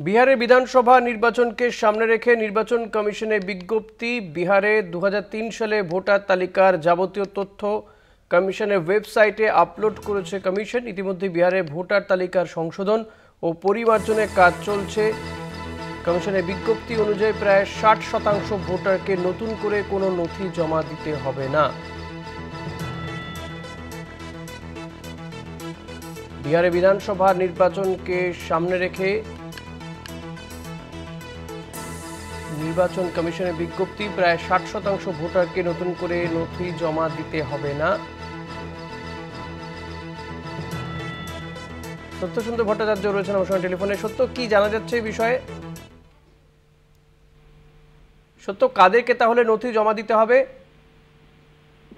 বিহারে বিধানসভা নির্বাচনকে সামনে রেখে নির্বাচন কমিশনের বিজ্ঞপ্তি। বিহারে 2003 সালে ভোটার তালিকার যাবতীয় তথ্য কমিশনের ওয়েবসাইটে আপলোড করেছে কমিশন। ইতিমধ্যে বিহারে ভোটার তালিকার সংশোধন ও পরিমার্জনের কাজ চলছে। কমিশনের বিজ্ঞপ্তি অনুযায়ী প্রায় 60% ভোটারকে নতুন করে কোনো নথি জমা দিতে হবে না। বিহারে বিধানসভা নির্বাচনকে সামনে রেখে নির্বাচন কমিশনের বিজ্ঞপ্তি, প্রায় 60% ভোটারকে নতুন করে নথি জমা দিতে হবে না। সত্য সুন্দর ভট্টাচার্য রয়েছেন আমার সঙ্গে টেলিফোনে। সত্য, কি জানা যাচ্ছে এই বিষয়ে? সত্য, কাদেরকে তাহলে নথি জমা দিতে হবে?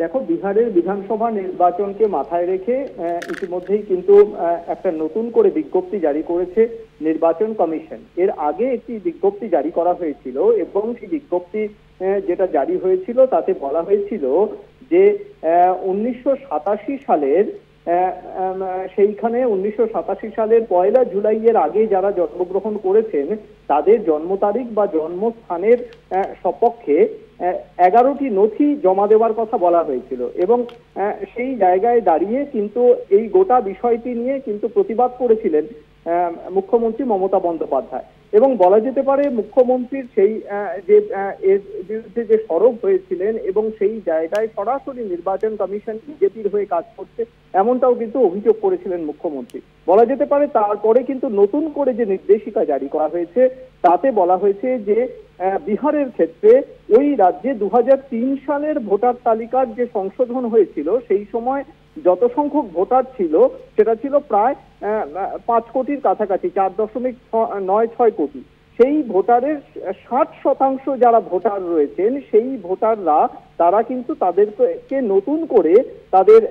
দেখো, বিহারের বিধানসভা নির্বাচনকে মাথায় রেখে ইতিমধ্যেই কিন্তু একটা নতুন করে বিজ্ঞপ্তি জারি করেছে নির্বাচন কমিশন। এর আগে একটি বিজ্ঞপ্তি জারি করা হয়েছিল এবং সেই বিজ্ঞপ্তি যেটা জারি হয়েছিল তাতে বলা হয়েছিল যে 1987 সালের সেইখানে 1987 সালের 1 জুলাইয়ের আগে যারা জন্মগ্রহণ করেছেন তাদের জন্ম তারিখ বা জন্মস্থানের সপক্ষে 11টি নথি জমা দেওয়ার কথা বলা হয়েছিল এবং সেই জায়গায় দাঁড়িয়ে কিন্তু এই গোটা বিষয়টি নিয়ে কিন্তু প্রতিবাদ করেছিলেন মুখ্যমন্ত্রী মমতা বন্দ্যোপাধ্যায়। এবং বলা যেতে পারে মুখ্যমন্ত্রীর সেই যে এর বিরুদ্ধে যে সরব হয়েছিলেন এবং সেই জায়গায় সরাসরি নির্বাচন কমিশন বিজেপির হয়ে কাজ করছে এমনটাও কিন্তু অভিযোগ করেছিলেন মুখ্যমন্ত্রী। বলা যেতে পারে তারপরে কিন্তু নতুন করে যে নির্দেশিকা জারি করা হয়েছে তাতে বলা হয়েছে যে বিহারের ক্ষেত্রে ওই রাজ্যে 2003 সালের ভোটার তালিকার যে সংশোধন হয়েছিল সেই সময় যত সংখ্যক ভোটার ছিল সেটা ছিল প্রায় 5 কোটির কাছাকাছি, 4.96 কোটি। সেই ভোটারের 60% যারা ভোটার রয়েছেন সেই ভোটাররা তারা কিন্তু তাদেরকে নতুন করে তাদের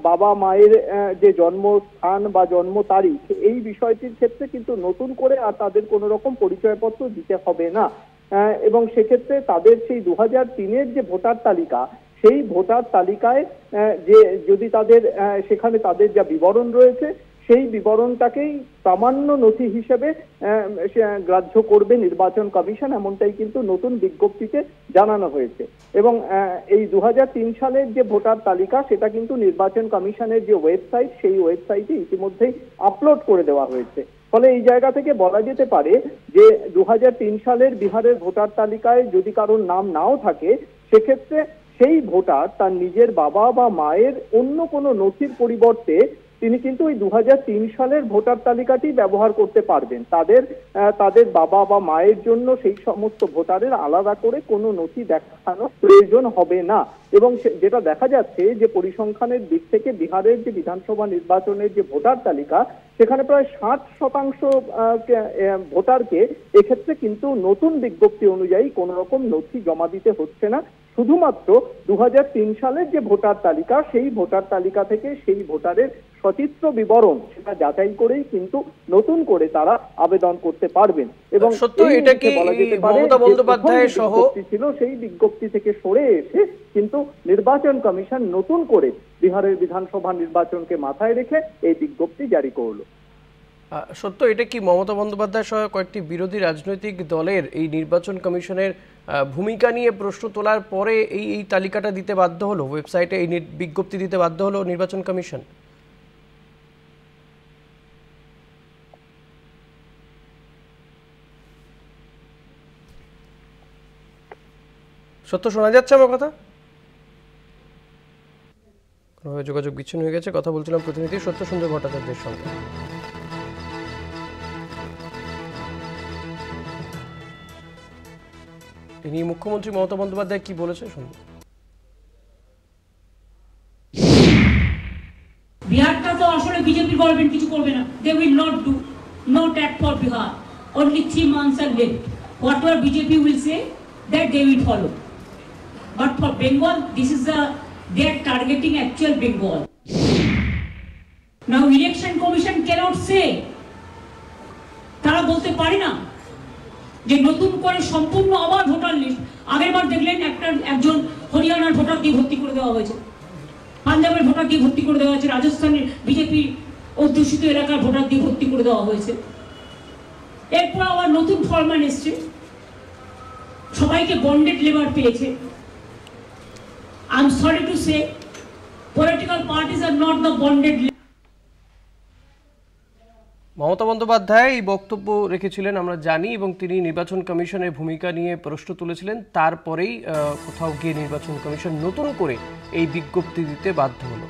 বাবা মায়ের যে জন্মস্থান বা জন্ম তারিখ এই বিষয়টির ক্ষেত্রে কিন্তু নতুন করে আর তাদের কোনো রকম পরিচয়পত্র দিতে হবে না। এবং সেক্ষেত্রে তাদের সেই 2003-এর যে ভোটার তালিকা সেই ভোটার তালিকায় যে যদি তাদের সেখানে তাদের যা বিবরণ রয়েছে সেই বিবরণটাকেই প্রামাণ্য নথি হিসেবে গ্রাহ্য করবে নির্বাচন কমিশন, এমনটাই কিন্তু নতুন বিজ্ঞপ্তিতে জানানো হয়েছে। এবং এই 2003 সালের যে ভোটার তালিকা সেটা কিন্তু নির্বাচন কমিশনের যে ওয়েবসাইট সেই ওয়েবসাইটে ইতিমধ্যেই আপলোড করে দেওয়া হয়েছে। ফলে এই জায়গা থেকে বলা যেতে পারে যে 2003 সালের বিহারের ভোটার তালিকায় যদি কারোর নাম নাও থাকে সেক্ষেত্রে সেই ভোটার তার নিজের বাবা বা মায়ের অন্য কোনো নথির পরিবর্তে তিনি কিন্তু ওই 2003 সালের ভোটার তালিকাটি ব্যবহার করতে পারবেন। তাদের বাবা বা মায়ের জন্য সেই সমস্ত ভোটারের আলাদা করে কোনো নথি দেখানোর প্রয়োজন হবে না। এবং যেটা দেখা যাচ্ছে যে পরিসংখ্যানের দিক থেকে বিহারের যে বিধানসভা নির্বাচনের যে ভোটার তালিকা সেখানে প্রায় 60% ভোটারকে এক্ষেত্রে কিন্তু নতুন বিজ্ঞপ্তি অনুযায়ী কোনো রকম নথি জমা দিতে হচ্ছে না। শুধুমাত্র 2003 সালের যে ভোটার তালিকা সেই ভোটার তালিকা থেকে সেই ভোটারের সচিত্র বিবরণ সেটা যাচাই করেই কিন্তু নতুন করে তারা আবেদন করতে পারবেন। এবং এটা কি মমতা বন্দ্যোপাধ্যায় সহ ছিল সেই বিজ্ঞপ্তি থেকে সরে এসে কিন্তু নির্বাচন কমিশন নতুন করে বিহারের বিধানসভা নির্বাচনকে মাথায় রেখে এই বিজ্ঞপ্তি জারি করলো। সত্য, এটা কি মমতা বন্দ্যোপাধ্যায় সহ কয়েকটি বিরোধী রাজনৈতিক দলের এই নির্বাচন কমিশনের ভূমিকা নিয়ে প্রশ্ন তোলার পরে এই তালিকাটা দিতে বাধ্য হলো, ওয়েবসাইটে এই বিজ্ঞপ্তি দিতে বাধ্য হলো নির্বাচন কমিশন? সত্য, শোনা যাচ্ছে আমার কথা? কোনোভাবে যোগাযোগ বিচ্ছিন্ন হয়ে গেছে। কথা বলছিলাম প্রতিনিধি সত্য সুন্দর ভট্টাচার্যের সঙ্গে। তিনি মুখ্যমন্ত্রী মমতা বন্দ্যোপাধ্যায় কি বলেছে শুনুন। বিহারটা তো আসলে বিজেপি গভর্নমেন্ট কিছু করবে না। They will not do not act for Bihar. Only 3 months are left. Whatever BJP will say, that they will follow. But for Bengal, this is they are targeting actual Bengal. Now election commission cannot say. তারা বলতে পারে না যে নতুন করে সম্পূর্ণ আবার voter list. আগেরবার দেখলেন একজন হরিয়ানার ভোটার দিয়ে ভর্তি করে দেওয়া হয়েছে, পাঞ্জাবের ভোটার দিয়ে ভর্তি করে দেওয়া হয়েছে, রাজস্থানের বিজেপি অধ্যুষিত এলাকার ভোটার দিয়ে ভর্তি করে দেওয়া হয়েছে। এরপর আবার নতুন ফরম্যান এসছে, সবাইকে বন্ডেড লেবার পেয়েছে। I am sorry to say, political parties are not the bonded. Mamata Bandyopadhyay এই বক্তব্য রেখেছিলেন আমরা জানি, এবং তিনি নির্বাচন কমিশনের ভূমিকা নিয়ে প্রশ্ন তুলেছিলেন। তারপরেই কোথাও গিয়ে নির্বাচন কমিশন নতুন করে এই বিজ্ঞপ্তি দিতে বাধ্য হলো।